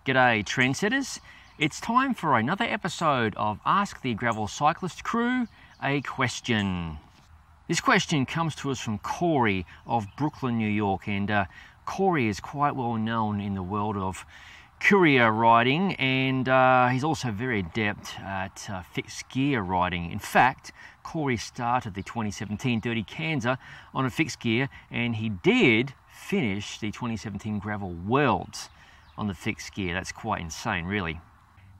G'day trendsetters, it's time for another episode of Ask the Gravel Cyclist Crew a Question. This question comes to us from Corey of Brooklyn, New York, and Corey is quite well known in the world of courier riding, and he's also very adept at fixed gear riding. In fact, Corey started the 2017 Dirty Kansas on a fixed gear, and he did finish the 2017 Gravel Worlds on the fixed gear. That's quite insane, really.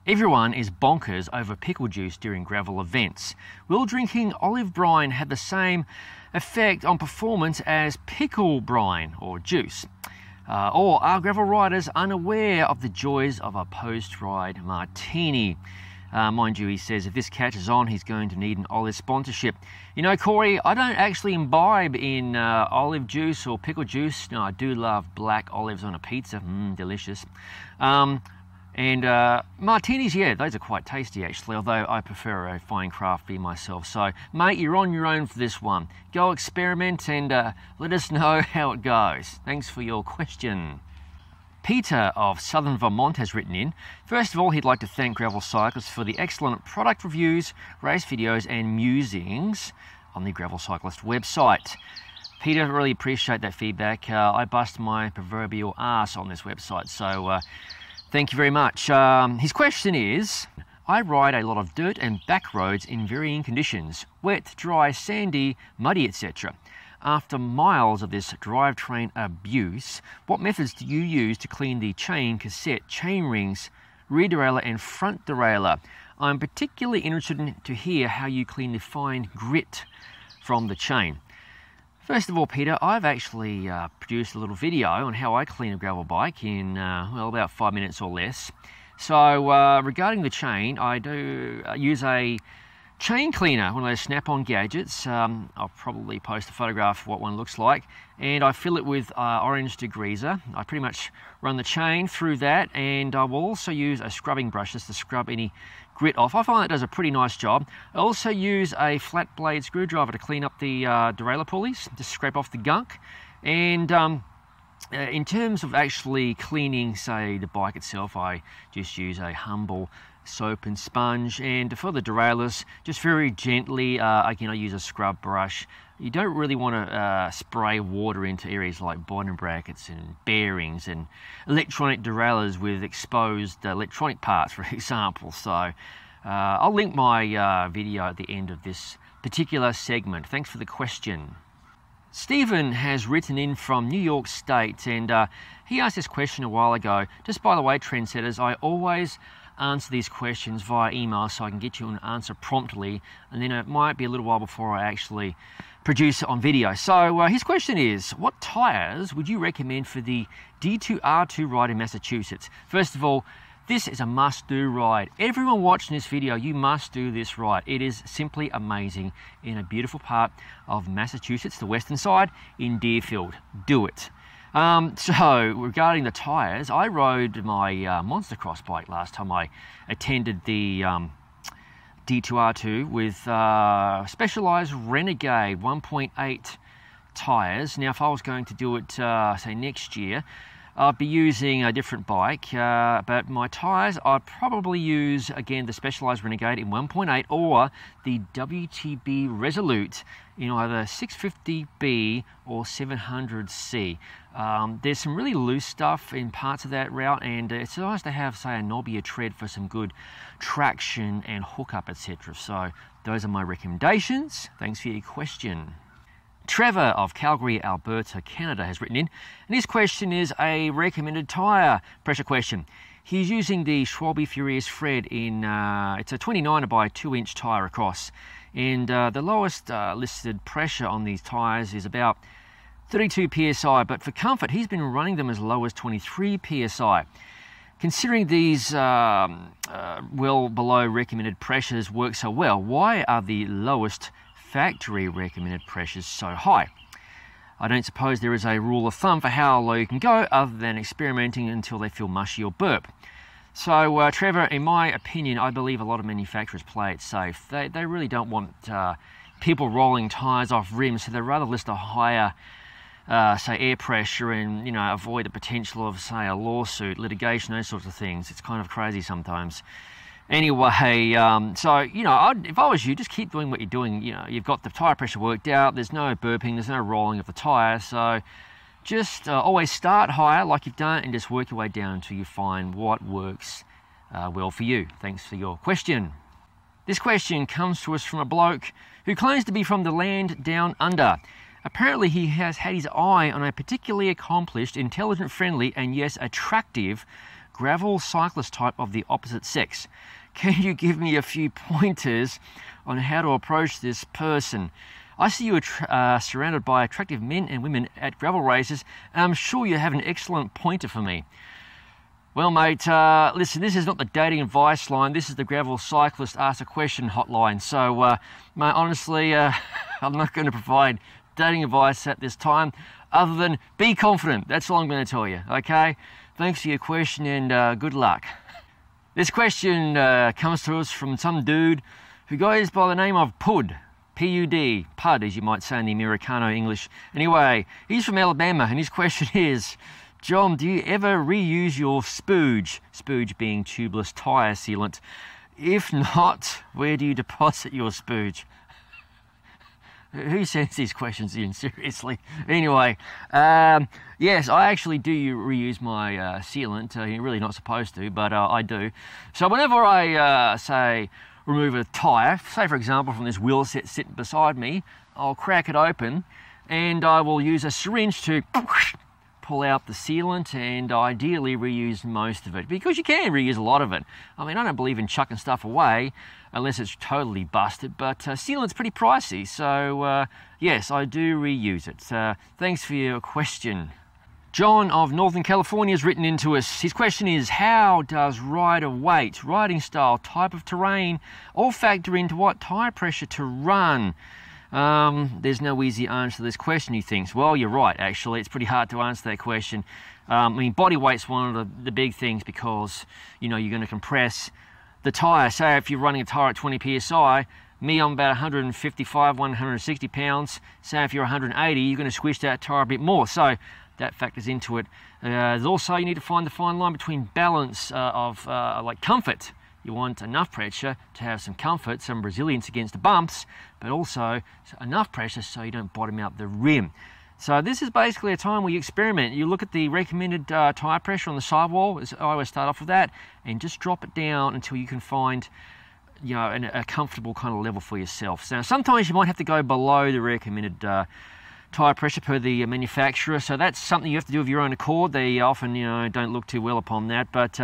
Everyone is bonkers over pickle juice during gravel events. Will drinking olive brine have the same effect on performance as pickle brine or juice? Or are gravel riders unaware of the joys of a post-ride martini? Mind you, he says if this catches on, he's going to need an olive sponsorship. You know, Corey, I don't actually imbibe in olive juice or pickle juice. No, I do love black olives on a pizza. Delicious. And martinis, yeah, those are quite tasty actually, although I prefer a fine craft beer myself. So, mate, you're on your own for this one. Go experiment and let us know how it goes. Thanks for your question. Peter of Southern Vermont has written in. First of all, he'd like to thank Gravel Cyclists for the excellent product reviews, race videos and musings on the Gravel Cyclist website. Peter, really appreciate that feedback. I bust my proverbial ass on this website, so thank you very much. His question is, I ride a lot of dirt and back roads in varying conditions, wet, dry, sandy, muddy, etc. After miles of this drivetrain abuse, what methods do you use to clean the chain, cassette, chain rings, rear derailleur and front derailleur? I'm particularly interested to hear how you clean the fine grit from the chain. First of all, Peter, I've actually produced a little video on how I clean a gravel bike in, well, about 5 minutes or less. So regarding the chain, I do use a chain cleaner, one of those snap-on gadgets. I'll probably post a photograph of what one looks like, and I fill it with orange degreaser. I pretty much run the chain through that, and I will also use a scrubbing brush just to scrub any grit off. I find that does a pretty nice job. I also use a flat blade screwdriver to clean up the derailleur pulleys, to scrape off the gunk. And in terms of actually cleaning, say, the bike itself, I just use a humble soap and sponge, and for the derailleurs, just very gently, again, I use a scrub brush. You don't really want to spray water into areas like bottom brackets and bearings and electronic derailleurs with exposed electronic parts, for example. So I'll link my video at the end of this particular segment. Thanks for the question. Stephen has written in from New York State, and he asked this question a while ago. Just by the way, trendsetters, I always answer these questions via email so I can get you an answer promptly, and then it might be a little while before I actually produce it on video. So his question is, what tyres would you recommend for the D2R2 ride in Massachusetts? First of all, this is a must-do ride. Everyone watching this video, you must do this ride. It is simply amazing in a beautiful part of Massachusetts, the western side, in Deerfield. Do it. So regarding the tyres, I rode my Monster Cross bike last time I attended the D2R2 with Specialized Renegade 1.8 tyres. Now, if I was going to do it, say, next year, I'd be using a different bike, but my tyres, I'd probably use, again, the Specialized Renegade in 1.8 or the WTB Resolute in either 650B or 700C. There's some really loose stuff in parts of that route, and it's nice to have, say, a knobbier tread for some good traction and hookup, etc. So those are my recommendations. Thanks for your question. Trevor of Calgary, Alberta, Canada has written in, and his question is a recommended tyre pressure question. He's using the Schwalbe Furious Fred in, it's a 29er by 2-inch tyre across, and the lowest listed pressure on these tyres is about 32 psi, but for comfort he's been running them as low as 23 psi. Considering these well below recommended pressures work so well, why are the lowest factory recommended pressures so high? I don't suppose there is a rule of thumb for how low you can go other than experimenting until they feel mushy or burp. So Trevor, in my opinion, I believe a lot of manufacturers play it safe. They really don't want people rolling tyres off rims, so they rather list a higher say, air pressure and, you know, avoid the potential of, say, a lawsuit, litigation, those sorts of things. It's kind of crazy sometimes. Anyway, so, you know, if I was you, just keep doing what you're doing. You know, you've got the tyre pressure worked out, there's no burping, there's no rolling of the tyre, so just always start higher like you've done and just work your way down until you find what works well for you. Thanks for your question. This question comes to us from a bloke who claims to be from the land down under. Apparently he has had his eye on a particularly accomplished, intelligent, friendly and yes, attractive gravel cyclist type of the opposite sex. Can you give me a few pointers on how to approach this person? I see you surrounded by attractive men and women at gravel races, and I'm sure you have an excellent pointer for me. Well, mate, listen, this is not the dating advice line. This is the Gravel Cyclist Ask a Question hotline. So, mate, honestly, I'm not going to provide dating advice at this time, other than be confident. That's all I'm going to tell you, okay? Thanks for your question and good luck. This question comes to us from some dude who goes by the name of Pud. P-U-D, Pud, as you might say in the Americano English. Anyway, he's from Alabama, and his question is, John, do you ever reuse your spooge? Spooge being tubeless tyre sealant. If not, where do you deposit your spooge? Who sends these questions in, seriously? Anyway, yes, I actually do reuse my sealant. You're really not supposed to, but I do. So whenever I, say, remove a tyre, say for example from this wheel set sitting beside me, I'll crack it open and I will use a syringe to pull out the sealant and ideally reuse most of it, because you can reuse a lot of it. I mean, I don't believe in chucking stuff away unless it's totally busted, but sealant's pretty pricey, so yes, I do reuse it. Thanks for your question. John of Northern California has written into us. His question is, how does rider weight, riding style, type of terrain all factor into what tyre pressure to run? There's no easy answer to this question, he thinks. Well, you're right, actually. It's pretty hard to answer that question. I mean, body weight's one of the big things, because, you know, you're going to compress the tyre. Say if you're running a tyre at 20 psi, me, I'm about 155, 160 pounds. Say if you're 180, you're going to squish that tyre a bit more. So that factors into it. There's also, you need to find the fine line between balance of like comfort. You want enough pressure to have some comfort, some resilience against the bumps, but also enough pressure so you don't bottom out the rim. So this is basically a time where you experiment. You look at the recommended tyre pressure on the sidewall. I always start off with that, and just drop it down until you can find, you know, a comfortable kind of level for yourself. So sometimes you might have to go below the recommended tyre pressure per the manufacturer. So that's something you have to do of your own accord. They often, you know, don't look too well upon that, but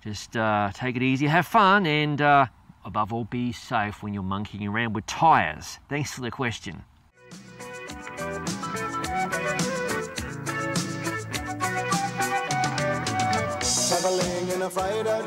just take it easy, have fun, and above all, be safe when you're monkeying around with tyres. Thanks for the question. Traveling in a freighter